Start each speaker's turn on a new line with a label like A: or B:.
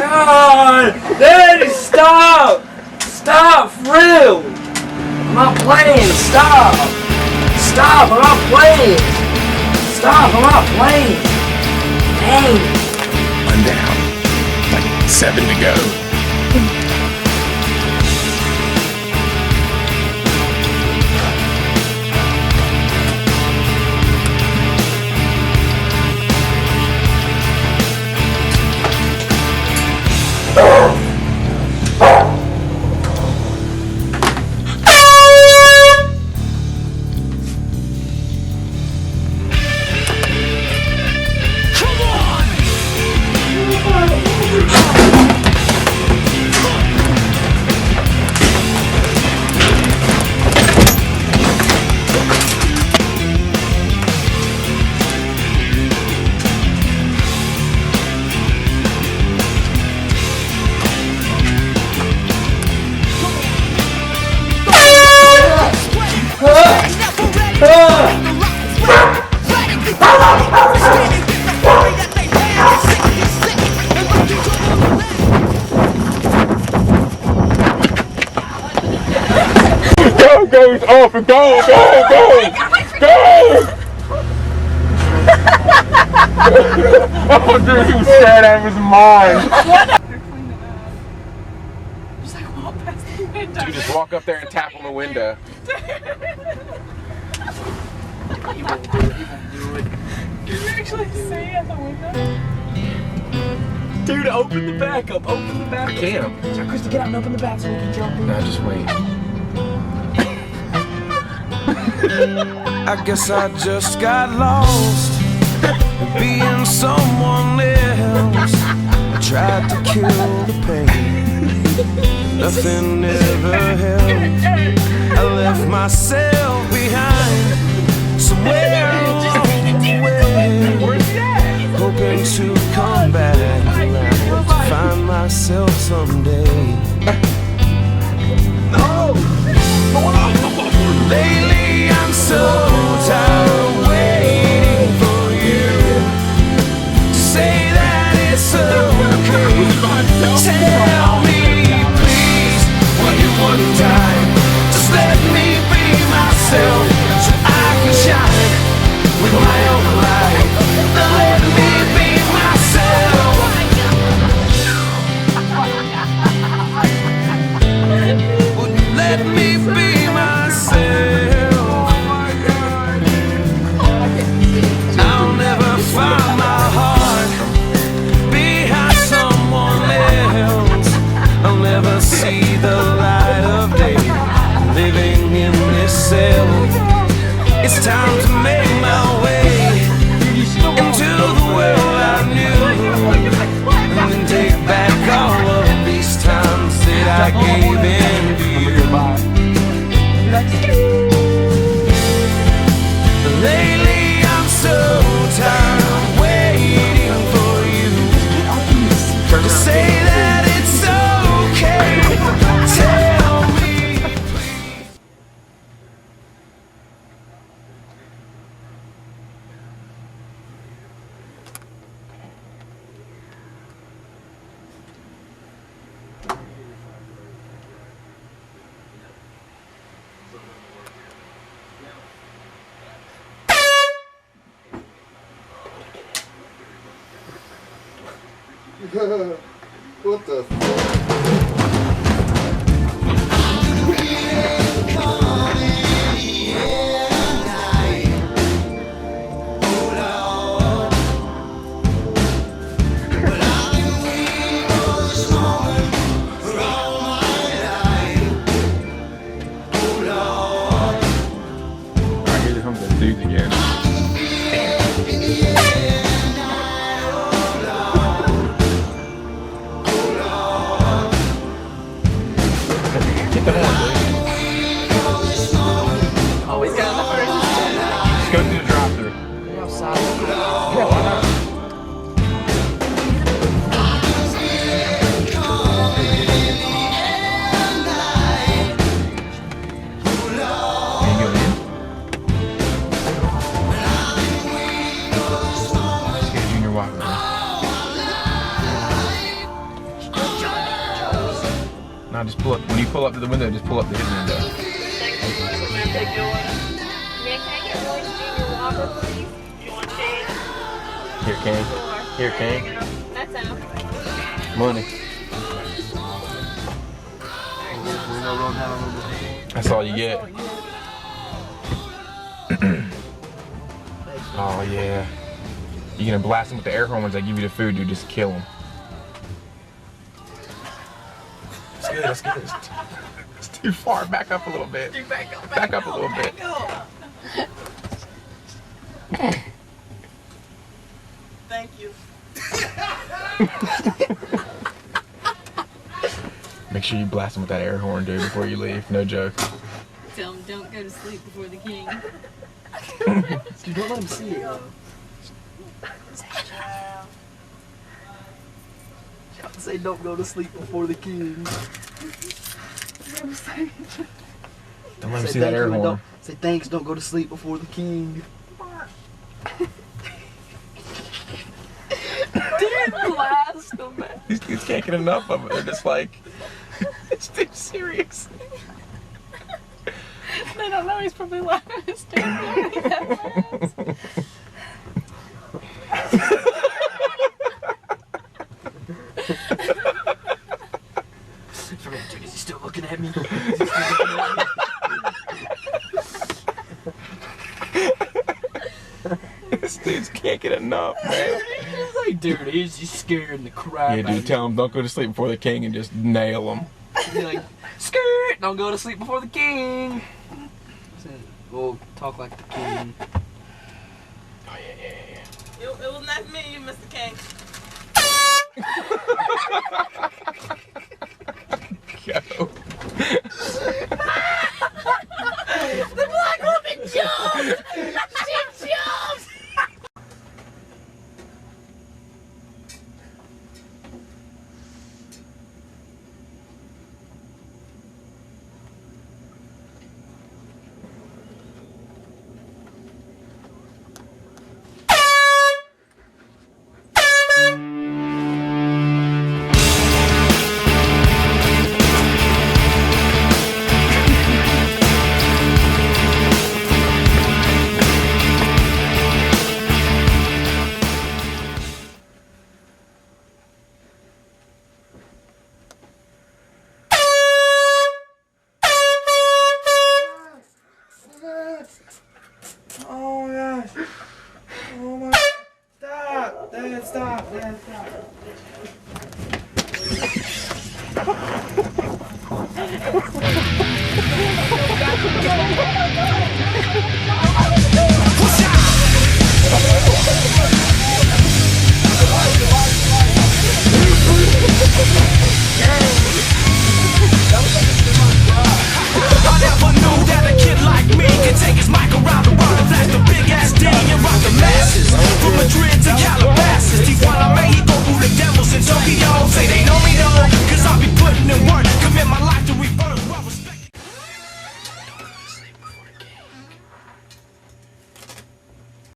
A: God! Daddy, stop! Stop, for real! I'm not playing, stop! Stop, I'm not playing! Stop, I'm not playing! Dang!
B: One down. Like 7 to go. Goes off and go! Oh, dude, he was scared out of his mind.
C: Just like walk past the window.
B: Dude, just walk up there and tap on the window.
A: He won't do it.
C: Can you actually see at the window?
A: Dude, open the back up. Open the back up.
B: I can.
A: Tell Chris to get out and open the back so we can jump in.
B: No, just wait.
D: I guess I just got lost being someone else. I tried to kill the pain, nothing ever helped. I left myself behind somewhere along the way, hoping to come back around to find myself someday. No! Lately I'm so tired of waiting for you to say that it's okay. Tell me please, will you one time just let me be myself so I can shine with my own light. Let me be myself. Would you let me be myself? I'll never find my heart behind someone else. I'll never see the light of day living in this cell. It's time to make my way into the world I knew, and then take back all of these times that I gave in to you. Lately I'm so tired of waiting for you to say that it's okay. Tell me please.
E: What the fuck?
B: Alright, here comes the dude again. Get the horn, dude.
A: Oh, he's got the first.
B: Just go through the drive-thru.
A: Outside.
B: Yeah, why not? Can you go in? Let's get Junior Walker. Nah, just pull up. When you pull up to the window, just pull up to his window.
C: Man, can I get Royce Jr. Whopper, please? You want change?
B: Here, King. Here, King.
C: That's out.
B: Money. That's all you get. Oh yeah. You're gonna blast them with the air horn once I give you the food, dude. Just kill them. That's good. That's good. It's too far. Back up a little bit. Back up a little bit.
F: Thank you.
B: Make sure you blast them with that air horn, dude, before you leave. No joke.
C: Tell him don't go to sleep before the king.
F: Dude, don't let him see it. Say don't go to sleep before the king.
B: Don't let me see that air horn.
F: Say thanks, don't go to sleep before the king.
C: Blast him, man.
B: These dudes can't get enough of it. They're just like, it's too serious.
C: They don't know he's probably laughing hysterically.
F: Dude, is he still looking at me?
B: These dudes can't get enough, man.
F: Like, dude, he's just scaring the crap
B: Yeah,
F: out of
B: dude, tell them don't go to sleep before the king and just nail them.
F: Be like, skirt, don't go to sleep before the king. We'll talk like the king.
B: Oh, yeah.
G: It was not me, Mr. King.
B: Go.
G: The black woman jumped! She jumped!
A: Oh my gosh. Oh my God. Stop. Dad, stop. Dad, stop.